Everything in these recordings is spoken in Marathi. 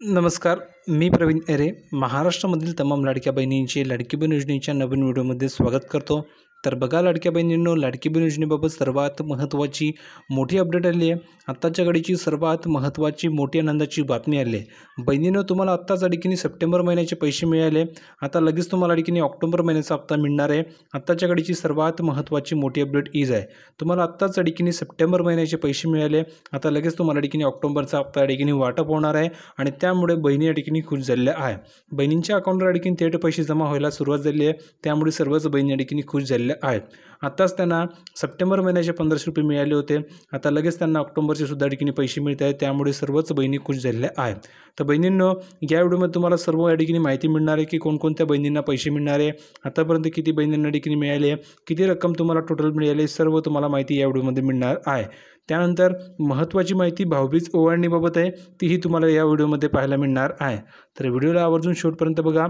नमस्कार, मी प्रवीण एरे. महाराष्ट्रामधील तमाम लाडक्या बहिणींची लाडकी बहीण योजनेच्या नवीन व्हिडिओमध्ये स्वागत करतो. तर बघा लाडक्या बहिणींनो, लाडकी बहीण योजनेबाबत सर्वात महत्त्वाची मोठी अपडेट आली आहे. आत्ताच्या घडीची सर्वात महत्त्वाची मोठी आनंदाची बातमी आली आहे. बहिणींनो, तुम्हाला आत्ताच अडकीने सप्टेंबर महिन्याचे पैसे मिळाले. आता लगेच तुम्हाला अडकीने ऑक्टोबर महिन्याचा हप्ता मिळणार आहे. आत्ताच्या घडीची सर्वात महत्त्वाची मोठी अपडेट हीच आहे. तुम्हाला आत्ताच अडकीने सप्टेंबर महिन्याचे पैसे मिळाले. आता लगेच तुम्हाला अडकीने ऑक्टोबरचा हप्ता अडकीने वाटप होणार आहे आणि त्यामुळे बहिणी अडकीने खुश झालेल्या आहे. बहिणींच्या अकाउंटवर अडकीने थेट पैसे जमा व्हायला सुरुवात झाली आहे. त्यामुळे सर्वच बहिणी अडकीने खुश झालेल्या आहेत. आताच त्यांना सप्टेंबर महिन्याचे 1500 रुपये मिळाले होते. आता लगेच त्यांना ऑक्टोबरचे सुद्धा अडकीने पैसे मिळत आहेत. त्यामुळे सर्वच बहिणी खुश झालेल्या आहेत. तर बहिणींनो, या व्हिडिओमध्ये तुम्हाला सर्व अडकीने माहिती मिळणार आहे की कोणकोणत्या बहिणींना पैसे मिळणार आहे, आतापर्यंत किती बहिणींना अडकीने मिळाले, किती रक्कम तुम्हाला टोटल मिळाली, सर्व तुम्हाला माहिती या व्हिडिओमध्ये मिळणार आहे. त्यानंतर महत्त्वाची माहिती भाऊबीज ओवाळणीबाबत आहे, तीही तुम्हाला या व्हिडिओमध्ये पाहायला मिळणार आहे. तर व्हिडिओला आवर्जून शेवटपर्यंत बघा.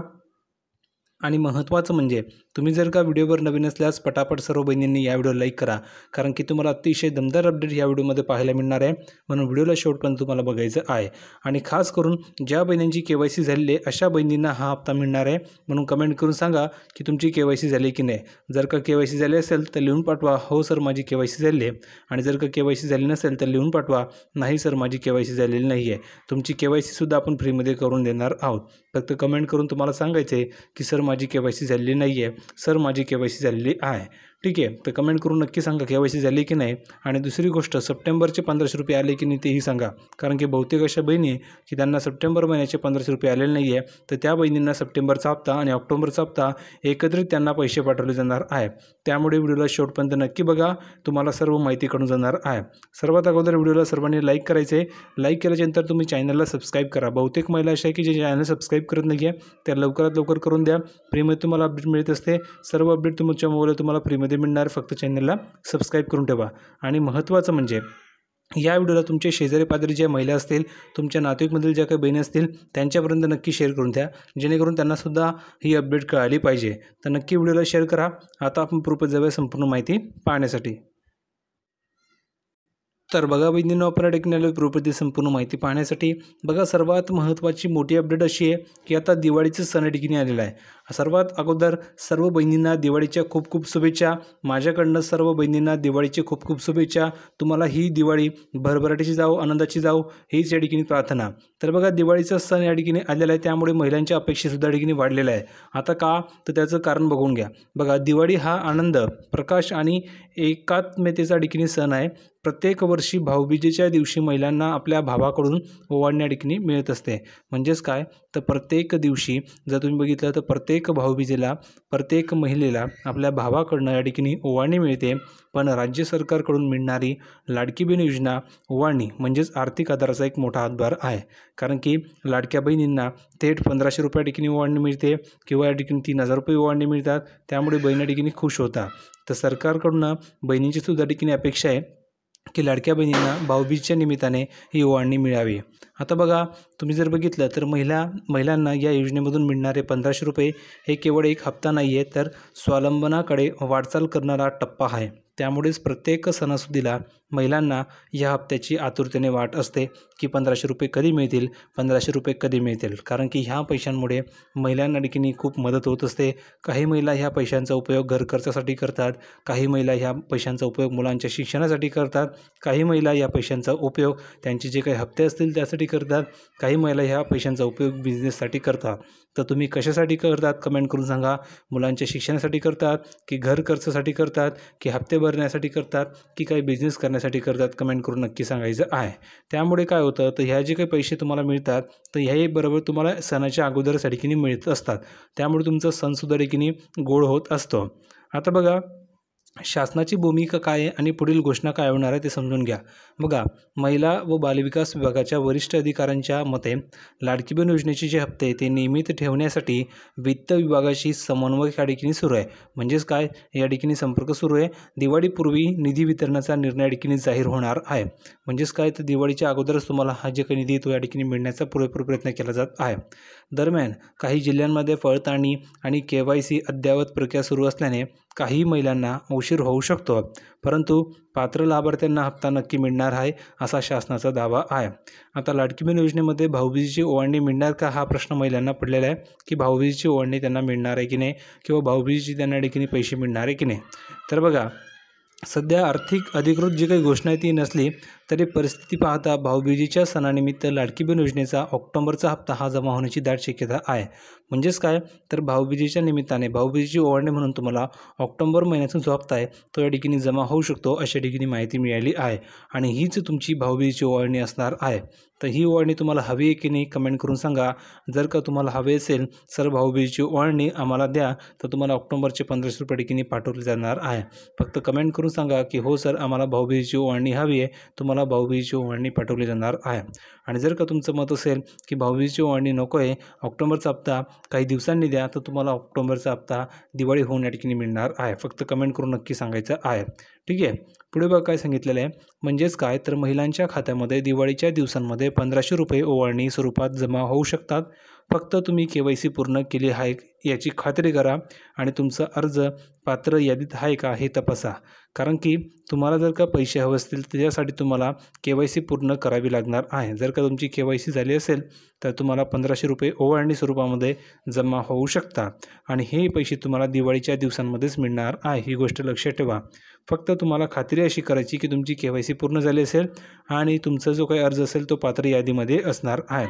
आणि महत्त्वाचं म्हणजे तुम्ही जर का व्हिडिओवर नवीन असल्यास पटापट सर्व बहिणींनी या व्हिडिओला लाईक करा, कारण की तुम्हाला अतिशय दमदार अपडेट या व्हिडिओमध्ये पाहायला मिळणार आहे. म्हणून व्हिडिओला शेवटपर्यंत तुम्हाला बघायचं आहे. आणि खास करून ज्या बहिणींची KYC झालेली आहे अशा बहिणींना हा हप्ता मिळणार आहे. म्हणून कमेंट करून सांगा की तुमची KYC झाली की नाही. जर का KYC झाली असेल तर लिहून पाठवा, हो सर माझी KYC झाली आहे. आणि जर का KYC झाली नसेल तर लिहून पाठवा, नाही सर माझी KYC झालेली नाही आहे. तुमची KYC सुद्धा आपण फ्रीमध्ये करून देणार आहोत. फक्त कमेंट करून तुम्हाला सांगायचं आहे की सर माझी KYC झालेली नाही आहे, सर माझी KYC झालेली आहे. ठीक आहे, तर कमेंट करून नक्की सांगा KYC झाली की नाही. आणि दुसरी गोष्ट, सप्टेंबरचे 1500 रुपये आले की नाही तेही सांगा, कारण की बहुतेक अशा बहिणी की त्यांना सप्टेंबर महिन्याचे 1500 रुपये आलेले नाही आहे. तर त्या बहिणींना सप्टेंबरचा हप्ता आणि ऑक्टोबरचा हप्ता एकत्रित त्यांना पैसे पाठवले जाणार आहे. त्यामुळे व्हिडिओला शेवटपर्यंत नक्की बघा, तुम्हाला सर्व माहिती कळून जाणार आहे. सर्वात अगोदर व्हिडिओला सर्वांनी लाईक करायचे. लाईक केल्याच्यानंतर तुम्ही चॅनलला सबस्क्राईब करा. बहुतेक महिला अशा आहे की जे चॅनल सबस्क्राईब करत नाही आहे, त्या लवकरात लवकर करून द्या. फ्रीमध्ये तुम्हाला अपडेट मिळत असते. सर्व अपडेट तुमच्या मोबाईलवर तुम्हाला फ्रीमध्ये मिळणार. फक्त चॅनलला सबस्क्राईब करून ठेवा. आणि महत्त्वाचं म्हणजे या व्हिडिओला तुमचे शेजारी पाजारी ज्या महिला असतील, तुमच्या नातेवाईकमधील ज्या काही बहिणी असतील त्यांच्यापर्यंत नक्की शेअर करून द्या, जेणेकरून त्यांनासुद्धा ही अपडेट कळाली पाहिजे. तर नक्की व्हिडिओला शेअर करा. आता आपण पुढे जाऊया संपूर्ण माहिती पाहण्यासाठी. तर बघा बहिणींनो, आपण अडकलेल्या प्रोपर्टी संपूर्ण माहिती पाहण्यासाठी बघा, सर्वात महत्त्वाची मोठी अपडेट अशी आहे की आता दिवाळीचं सण अडकीने आलेला आहे. सर्वात अगोदर सर्व बहिणींना दिवाळीच्या खूप खूप शुभेच्छा. माझ्याकडनं सर्व बहिणींना दिवाळीची खूप खूप शुभेच्छा. तुम्हाला ही दिवाळी भरभराटीची जाओ, आनंदाची जाओ, हीच या ठिकाणी प्रार्थना. तर बघा, दिवाळीचा सण या ठिकाणी आलेला आहे, त्यामुळे महिलांच्या अपेक्षेसुद्धा या ठिकाणी वाढलेला आहे. आता का, तर त्याचं कारण बघून घ्या. बघा, दिवाळी हा आनंद, प्रकाश आणि एकात्मतेचा ठिकाणी सण आहे. प्रत्येक वर्षी भाऊबीजेच्या दिवशी महिलांना आपल्या भावाकडून ओवाळण्या ठिकाणी मिळत असते. म्हणजेच काय, तर प्रत्येक दिवशी जर तुम्ही बघितलं तर प्रत्येक भाऊबीजेला प्रत्येक महिलेला आपल्या भावाकडनं या ठिकाणी ओवाळणी मिळते. पण राज्य सरकारकडून मिळणारी लाडकी बहीण योजना ओवाळणी म्हणजेच आर्थिक आधाराचा एक मोठा हातभार आहे. कारण की लाडक्या बहिणींना थेट 1500 रुपये ठिकाणी ओवाळणी मिळते किंवा या ठिकाणी 3000 रुपये ओवाळणी मिळतात. त्यामुळे बहिणी ठिकाणी खुश होतात. तर सरकारकडून बहिणींची सुद्धा ठिकाणी अपेक्षा आहे की लाडक्या बहिणींना भाऊबीजेच्या निमित्ताने ही ओवाळणी मिळावी. आता बघा, तुम्ही जर बघितलं तर महिलांना या योजनेमधून मिळणारे 1500 रुपये हे केवळ एक हप्ता नाही आहे, तर स्वावलंबनाकडे वाटचाल करणारा टप्पा आहे. त्यामुळेच प्रत्येक सणासुदीला महिलांना या हप्त्याची आतुरतेने वाट असते की 1500 रुपये कधी मिळतील, 1500 रुपये कधी मिळतील. कारण की ह्या पैशांमुळे महिलांना ठिकाणी खूप मदत होत असते. काही महिला ह्या पैशांचा उपयोग घर खर्चासाठी करतात, काही महिला ह्या पैशांचा उपयोग मुलांच्या शिक्षणासाठी करतात, काही महिला या पैशांचा उपयोग त्यांचे जे काही हप्ते असतील त्यासाठी करतात, काही महिला ह्या पैशांचा उपयोग बिझनेससाठी करतात. तर तुम्ही कशासाठी करतात कमेंट करून सांगा. मुलांच्या शिक्षणासाठी करतात की घर खर्चासाठी करतात की हप्ते भरण्यासाठी करतात की काही बिझनेस करण्यासाठी करतात, कमेंट करून नक्की सांगायचं आहे. त्यामुळे काय होतं, तर ह्या जे काही पैसे तुम्हाला मिळतात तर ह्याही बरोबर तुम्हाला सणाच्या अगोदर ठिकाणी मिळत असतात. त्यामुळे तुमचा सणसुद्धा ठिकाणी गोड होत असतो. आता बघा, शासनाची भूमिका काय आहे आणि पुढील घोषणा काय होणार आहे ते समजून घ्या. बघा, महिला व बालविकास विभागाच्या वरिष्ठ अधिकाऱ्यांच्या मते लाडकी बहीण योजनेचे जे हप्ते ते नियमित ठेवण्यासाठी वित्त विभागाशी समन्वय या ठिकाणी सुरू आहे. म्हणजेच काय, या ठिकाणी संपर्क सुरू आहे. दिवाळीपूर्वी निधी वितरणाचा निर्णय या ठिकाणी जाहीर होणार आहे. म्हणजेच काय, तर दिवाळीच्या अगोदरच तुम्हाला हा जे काही निधी तो या ठिकाणी मिळण्याचा पुरेपूर प्रयत्न केला जात आहे. दरम्यान काही जिल्ह्यांमध्ये पडताळणी आणि KYC अद्ययावत प्रक्रिया सुरू असल्याने काही महिलांना उशीर होऊ शकतो, परंतु पात्र लाभार्थ्यांना हप्ता नक्की मिळणार आहे असा शासनाचा दावा आहे. आता लाडकी बहीण योजनेमध्ये भाऊबीजेची ओवाळणी मिळणार का हा प्रश्न महिलांना पडलेला आहे की भाऊबीजेची ओवाळणी त्यांना मिळणार आहे की नाही किंवा भाऊबीजेची त्यांना देखील पैसे मिळणार आहे की नाही. तर बघा, सध्या आर्थिक अधिकृत जी काही घोषणा आहे ती नसली तरी परिस्थिती पाहता भाऊबीजेच्या सणानिमित्त लाडकी बहीण योजनेचा ऑक्टोबरचा हप्ता हा जमा होण्याची दाट शक्यता आहे. म्हणजेच काय, तर भाऊबीजेच्या निमित्ताने भाऊबीजेची ओवाळणी म्हणून तुम्हाला ऑक्टोबर महिन्याचा जो हप्ता आहे तो या ठिकाणी जमा होऊ शकतो अशा ठिकाणी माहिती मिळाली आहे. आणि हीच तुमची भाऊबीजेची ओवाळणी असणार आहे. तर ही ओवाळणी तुम्हाला हवी आहे की नाही कमेंट करून सांगा. जर का तुम्हाला हवे असेल सर भाऊबीजेची ओवाळणी आम्हाला द्या, तर तुम्हाला ऑक्टोबरचे 1500 रुपये ठिकाणी पाठवले जाणार आहे. फक्त कमेंट करून सांगा की हो सर आम्हाला भाऊबीजेची ओवाळणी हवी आहे, तुम्हाला भाऊबीजेची ओवाळणी पाठवली जाणार आहे. आणि जर का तुमचं मत असेल की भाऊबीजेची ओवाळणी नको आहे, ऑक्टोबरचा हप्ता काही दिवसांनी द्या, तर तुम्हाला ऑक्टोबरचा हप्ता दिवाळी होऊन या ठिकाणी मिळणार आहे. फक्त कमेंट करून नक्की सांगायचं आहे. ठीक आहे. पुढे बघा काय सांगितलेलं आहे. म्हणजेच काय, तर महिलांच्या खात्यामध्ये दिवाळीच्या दिवसांमध्ये 1500 रुपये ओवाळणी स्वरूपात जमा होऊ शकतात. फक्त तुम्ही KYC पूर्ण केली आहे याची खात्री करा आणि तुमचा अर्ज पात्र यादीत आहे का हे तपासा. कारण की तुम्हाला जर का पैसे हवे असतील त्याच्यासाठी तुम्हाला KYC पूर्ण करावी लागणार आहे. जर का तुमची KYC झाली असेल तर तुम्हाला 1500 रुपये ओवाळणी स्वरूपामध्ये जमा होऊ शकतात आणि हे पैसे तुम्हाला दिवाळीच्या दिवसांमध्येच मिळणार आहे. ही गोष्ट लक्षात ठेवा. फक्त तुम्हाला खात्री अशी करायची की तुमची KYC पूर्ण झाली असेल आणि तुमचा जो काही अर्ज असेल तो पात्र यादीमध्ये असणार आहे,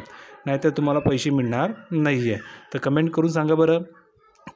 नाहीतर तुम्हाला पैसे मिळणार नाही आहे. तर कमेंट करून सांगा बरं,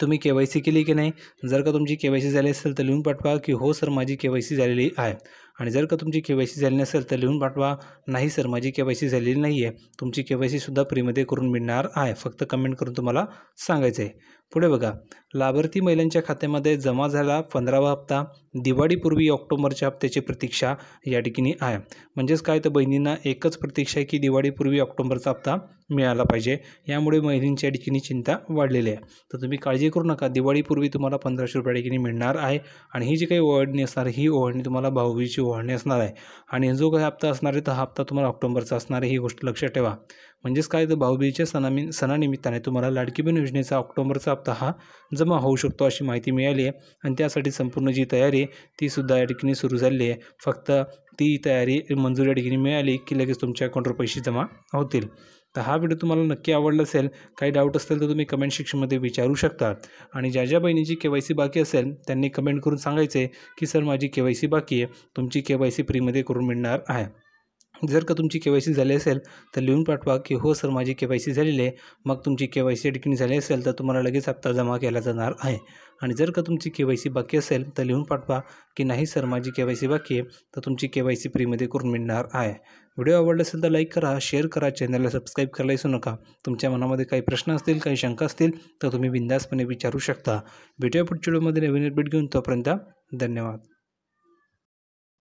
तुम्ही KYC केली की नाही. जर का तुमची KYC झाली असेल तर लिहून पाठवा की हो सर माझी KYC झालेली आहे. आणि जर का तुमची KYC झाली नसेल तर लिहून पाठवा नाही सर माझी KYC झालेली नाही आहे. तुमची KYC सुद्धा फ्रीमध्ये करून मिळणार आहे. फक्त कमेंट करून तुम्हाला सांगायचं आहे. पुढे बघा, लाभार्थी महिलांच्या खात्यामध्ये जमा झाला 15वा हप्ता. दिवाळीपूर्वी ऑक्टोबरच्या हप्त्याची प्रतीक्षा या ठिकाणी आहे. म्हणजेच काय, तर बहिणींना एकच प्रतीक्षा आहे की दिवाळीपूर्वी ऑक्टोबरचा हप्ता मिळाला पाहिजे. यामुळे महिलांच्या ठिकाणी चिंता वाढलेली आहे. तर तुम्ही काळजी करू नका, दिवाळीपूर्वी तुम्हाला 1500 रुपये ठिकाणी मिळणार आहे. आणि ही जी काही ओवाळणी असणार ही ओवाळणी तुम्हाला भाऊबीजेची ओवाळणी असणार आहे. आणि जो काही हप्ता असणार आहे तो हप्ता तुम्हाला ऑक्टोबरचा असणार आहे. ही गोष्ट लक्षात ठेवा. म्हणजेच काय, तर भाऊबीजेच्या सणानिमित्ताने तुम्हाला लाडकी बहीण योजनेचा ऑक्टोबरचा हप्ता हा जमा होऊ शकतो अशी माहिती मिळाली आहे. आणि त्यासाठी संपूर्ण जी तयारी आहे ती सुद्धा या ठिकाणी सुरू झालेली आहे. फक्त ती तयारी मंजुरी या ठिकाणी मिळाली की लगेच तुमच्या अकाउंटवर पैसे जमा होतील. तर हा व्हिडिओ तुम्हाला नक्की आवडला असेल. काही डाऊट असेल तर तुम्ही कमेंट सेक्शनमध्ये विचारू शकता. आणि ज्या ज्या बहिणीची KYC बाकी असेल त्यांनी कमेंट करून सांगायचे की सर माझी KYC बाकी आहे, तुमची KYC फ्रीमध्ये करून मिळणार आहे. जर का तुमची KYC झाली असेल तर लिहून पाठवा की हो सर माझी KYC झालेली आहे. मग तुमची KYC या ठिकाणी झाली असेल तर तुम्हाला लगेच हप्ता जमा केला जाणार आहे. आणि जर का तुमची KYC बाकी असेल तर लिहून पाठवा की नाही सर माझी KYC बाकी आहे, तर तुमची KYC फ्रीमध्ये करून मिळणार आहे. व्हिडिओ आवडला असेल तर लाईक करा, शेअर करा, चॅनलला सबस्क्राईब करायला विसरू नका. तुमच्या मनामध्ये काही प्रश्न असतील, काही शंका असतील तर तुम्ही बिनधास्तपणे विचारू शकता. भेटूया पुढच्या व्हिडिओमध्ये नवीन अपडेट घेऊन. तोपर्यंत धन्यवाद.